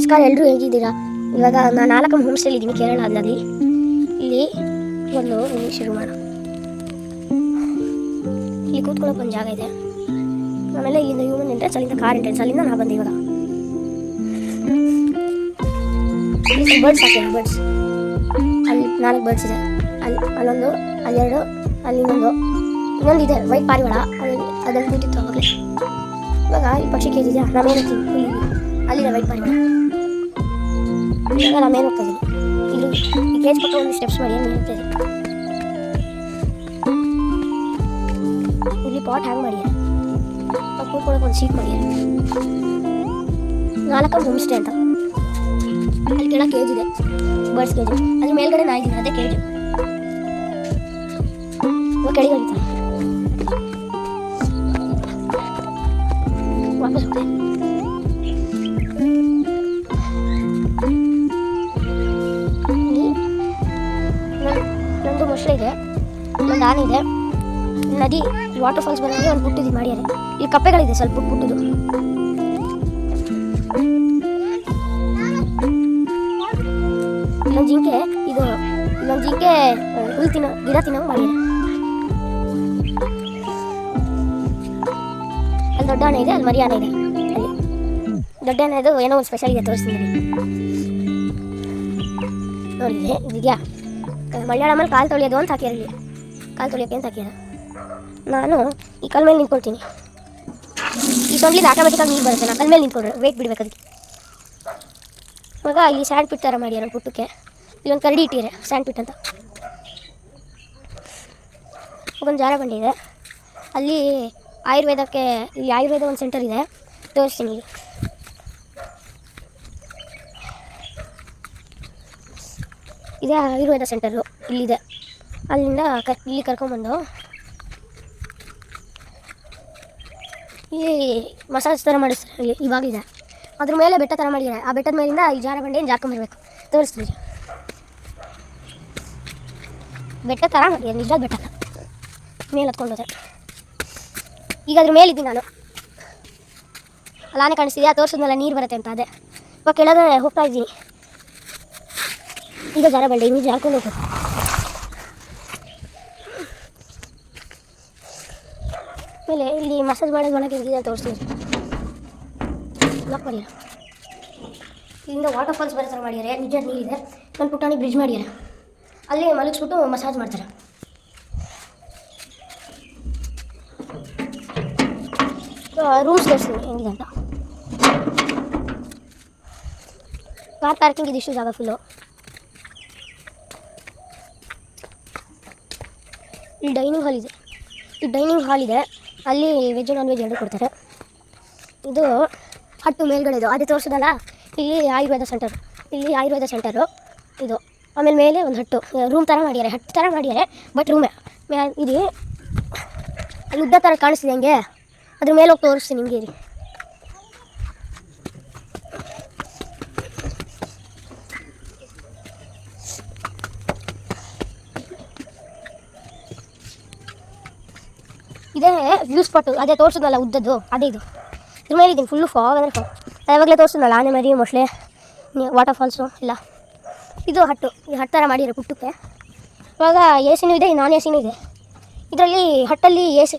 ನಮಸ್ಕಾರ, ಎಲ್ಲರೂ ಹೇಗಿದ್ದೀರಾ? ಇವಾಗ ನಾನು ನಾಲ್ಕಮ್ಮ ಹೋಮ್ ಸ್ಟೇಲಿ ಇದ್ದೀನಿ, ಕೇರಳದಲ್ಲಿ. ಇಲ್ಲಿ ಒಂದು ಶುರು ಮಾಡು. ಇಲ್ಲಿ ಕೂತ್ಕೊಳ್ಳೋಕೆ ಒಂದು ಜಾಗ ಇದೆ. ಆಮೇಲೆ ಇಲ್ಲಿಂದ ಹ್ಯೂಮನ್ ಎಂಟ್ರೆನ್ಸ್, ಅಲ್ಲಿಂದ ಕಾರ್ ಎಂಟ್ರೆನ್ಸ್. ಅಲ್ಲಿಂದ ನಾ ಬಂದೆ ಇವಾಗ. ಬರ್ಡ್ಸ್ ಹಾಕಿ, ಬರ್ಡ್ಸ್ ಅಲ್ಲಿ 4 ಬರ್ಡ್ಸ್ ಇದೆ. ಅಲ್ಲೊಂದು, ಅಲ್ಲೆರಡು, ಅಲ್ಲಿ ಇನ್ನೊಂದಿದೆ ವೈಟ್ ಪಾರಿವಾಳ. ಅದ್ರಲ್ಲಿ ಕೂತಿತ್ತು ಅವಾಗಲೇ. ಇವಾಗ ಈ ಪಕ್ಷಿ ಕೇಜ್ ಇದೆಯಾ, ನಾವೇನು ಹೋಗ್ತೀವಿ ಅಲ್ಲಿದೆ ವೈಟ್ ಪಾರಿವಾಳ. ಇವಾಗ ನಾವೇನು ಹೋಗ್ತಾ ಇದ್ದೀನಿ ಇಲ್ಲಿ ಈ ಕೇಜ್ ಪಕ್ಕ ಒಂದು ಸ್ಟೆಪ್ಸ್ ಮಾಡಿ ಏನು ಹೋಗ್ತಾ ಇದ್ದೀನಿ. ಇಲ್ಲಿ ಪಾಟ್ ಹ್ಯಾಂಗ್ ಮಾಡಿದ್ದಾರೆ, ಕೂತ್ಕೊಳ್ಳೋಕೆ ಒಂದು ಸೀಟ್ ಮಾಡಿದ್ದಾರೆ. 4 ಹೋಮ್ ಸ್ಟೇ ಅಂತ. ಅಲ್ಲಿ ಕೆಳ ಕೇಜ್ ಇದೆ, ಬರ್ಡ್ಸ್ ಕೇಜ್. ಅಲ್ಲಿ ಮೇಲ್ಗಡೆ ನಾಯಿದ್ದೀನಿ, ಅದೇ ಕೇಜ್. ಇವಾಗ ಕೆಳಗೆ ಹೋಗ್ತಾರೆ, ವಾಪಸ್ ಹೋಗ್ತಾರೆ. ನಂದು ಮೊಸಳೆ ಇದೆ, ಒಂದು ಆನೆ ಇದೆ, ನದಿ ವಾಟರ್ ಫಾಲ್ಸ್ ಬಂದಂಗೆ ಒಂದು ಪುಟ್ಟಿದ್ದು ಮಾಡ್ಯಾರೆ. ಇಲ್ಲಿ ಕಪ್ಪೆಗಳಿದೆ ಸ್ವಲ್ಪ ಪುಟ್ಟದು. ಇಲ್ಲೊಂದು ಜಿಂಕೆ, ಇಲ್ಲೊಂದು ಜಿಂಕೆ ಹುಲ್ ಗಿಡ ತಿನ್ನೋ ಮಾಡ್ಯಾರೆ. ಅಲ್ಲಿ ದೊಡ್ಡ ಆನೆ ಇದೆ, ಅಲ್ಲಿ ಮರಿ ಆನೆ ಇದೆ. ಅಲ್ಲಿ ದೊಡ್ಡ ಆನೆದು ಏನೋ ಒಂದು ಸ್ಪೆಷಲ್ ಇದೆ, ತೋರಿಸ್ತೀನಿ ನೋಡಿ. ಇದೆಯಾ ಮಲಯಾಳಮಲ್ಲಿ ಕಾಲು ತೊಳೆಯೋದು ಅಂತ ಹಾಕ್ಯಾರ. ಇಲ್ಲಿ ಕಾಲು ತೊಳೆಯೋಕೆ ಅಂತ ಹಾಕ್ಯಾರ. ನಾನು ಈ ಕಲ್ ಮೇಲೆ ನಿಂತ್ಕೊಳ್ತೀನಿ. ಈ ಸೊಂಡ್ಲಿಂದ ಆಟೋಮೆಟಿಕಾಗಿ ನೀರು ಬರುತ್ತೆ. ನಾನು ಕಲ್ ಮೇಲೆ ನಿಂತ್ಕೊಂಡ್ರೆ ವೇಟ್ ಬಿಡ್ಬೇಕು ಅದಕ್ಕೆ. ಇವಾಗ ಇಲ್ಲಿ ಸ್ಯಾಂಡ್ ಪಿಟ್ ಥರ ಮಾಡ್ಯಾರ ಪುಟ್ಟಕ್ಕೆ. ಇಲ್ಲೊಂದು ಕರಡಿ ಇಟ್ಟಿದ್ದಾರೆ, ಸ್ಯಾಂಡ್ ಪಿಟ್ ಅಂತ. ಒಂದು ಜಾರ ಬಂಡಿ ಇದೆ. ಅಲ್ಲಿ ಆಯುರ್ವೇದಕ್ಕೆ, ಇಲ್ಲಿ ಆಯುರ್ವೇದ ಒಂದು ಸೆಂಟರ್ ಇದೆ, ತೋರಿಸ್ತೀನಿ. ಇಲ್ಲಿ ಇದೇ ಆಯುರ್ವೇದ ಸೆಂಟರು, ಇಲ್ಲಿದೆ. ಅಲ್ಲಿಂದ ಇಲ್ಲಿ ಕರ್ಕೊಂಬಂದು ಇಲ್ಲಿ ಮಸಾಜ್ ಥರ ಮಾಡಿಸ್ತಾರೆ. ಇಲ್ಲಿ ಇವಾಗಿದೆ, ಅದ್ರ ಮೇಲೆ ಬೆಟ್ಟ ಥರ ಮಾಡಿದ್ದಾರೆ. ಆ ಬೆಟ್ಟದ ಮೇಲಿಂದ ಈ ಜಾರ ಬಂಡಿಯನ್ನು ಜಾರ್ಕೊಂಬರ್ಬೇಕು. ತೋರಿಸ್ತೀನಿ. ಬೆಟ್ಟ ಥರ ಮಾಡಿದ್ದಾರೆ, ನಿಜ ಬೆಟ್ಟ ಮೇಲೆ ಹತ್ಕೊಂಡು ಹೋದೆ. ಈಗ ಅದ್ರ ಮೇಲಿದ್ದೀನಿ ನಾನು. ಅಲ್ಲಾನೆ ಕಾಣಿಸ್ತಿದೆಯಾ, ತೋರಿಸಿದ್ಮೇಲೆ ನೀರು ಬರುತ್ತೆ ಅಂತ. ಅದೇ ಇವಾಗ ಕೆಳಗೆ ಹೋಗ್ತಾ ಇದ್ದೀನಿ. ಈಗ ಜಾರ ಬಂಡೆ ನೀವು ಜಾರ್ಕೊಂಡು ಹೋಗ್ಬೇಕು. ಆಮೇಲೆ ಇಲ್ಲಿ ಮಸಾಜ್ ಮಾಡೋದು ಒಳಗೆ ಇದೆ ಅಂತ ತೋರಿಸ್ತೀನಿ. ಲಾಕ್ ಮಾಡಿಲ್ಲ. ಇಲ್ಲಿಂದ ವಾಟರ್ ಫಾಲ್ಸ್ ಬರೋ ಥರ ಮಾಡಿದ್ದಾರೆ, ನಿಜ ನೀರಿದೆ. ಒಂದು ಪುಟಾಣಿ ಬ್ರಿಡ್ಜ್ ಮಾಡಿದ್ದಾರೆ, ಅಲ್ಲಿ ಮಲಗಿಸ್ಬಿಟ್ಟು ಮಸಾಜ್ ಮಾಡ್ತಾರೆ. ರೂಮ್ಸ್ ತೋರಿಸ್ತೀನಿ ಹೆಂಗಿದೆ ಅಂತ. ಕಾರ್ ಪಾರ್ಕಿಂಗ್ ಇದು ಇಷ್ಟು ಜಾಗ ಫುಲ್ಲು. ಇಲ್ಲಿ ಡೈನಿಂಗ್ ಹಾಲ್ ಇದೆ. ಅಲ್ಲಿ ವೆಜ್ ನಾನ್ ವೆಜ್ ಎರಡು ಕೊಡ್ತಾರೆ. ಇದು ಹಟ್ಟು ಮೇಲ್ಗಡೆದು ಅದೇ ತೋರಿಸೋದಲ್ಲ. ಇಲ್ಲಿ ಆಯುರ್ವೇದ ಸೆಂಟರು ಇದು. ಆಮೇಲೆ ಮೇಲೆ ಒಂದು ಹಟ್ಟು ರೂಮ್ ಥರ ಮಾಡ್ಯಾರೆ, ಹಟ್ಟು ಥರ ಮಾಡ್ಯಾರೆ. ಬಟ್ ರೂಮೇ ಇದು ಅಲ್ಲಿ ಉದ್ದ ಥರ ಕಾಣಿಸ್ತಿದೆ. ಹಂಗೆ ಅದ್ರ ಮೇಲೆ ಹೋಗಿ ತೋರಿಸ್ತೀನಿ ನಿಮಗೆ. ಇಲ್ಲಿ ಇದೇ ವ್ಯೂ ಸ್ಪಾಟು, ಅದೇ ತೋರಿಸಿದ್ನಲ್ಲ ಉದ್ದದ್ದು, ಅದೇ ಇದು. ಇದ್ರ ಮೇಲೆ ಇದ್ದೀನಿ ಫುಲ್ಲು ಫಾಗ್ ಅಂದರೆ ಫಾಗ್. ಯಾವಾಗಲೇ ತೋರಿಸಿದ್ನಲ್ಲ ಆನೆ ಮರಿ ಮೊಸಳೆ ವಾಟರ್ ಫಾಲ್ಸು ಇಲ್ಲ. ಇದು ಹಟ್ಟು, ಈ ಹಟ್ಟು ಥರ ಮಾಡಿರೋ ಪುಟ್ಟಕ್ಕೆ. ಇವಾಗ ಎ ಸಿನೂ ಇದೆ, ನಾನ್ ಎ ಸಿನೂ ಇದೆ. ಇದರಲ್ಲಿ ಹಟ್ಟಲ್ಲಿ ಎ ಸಿ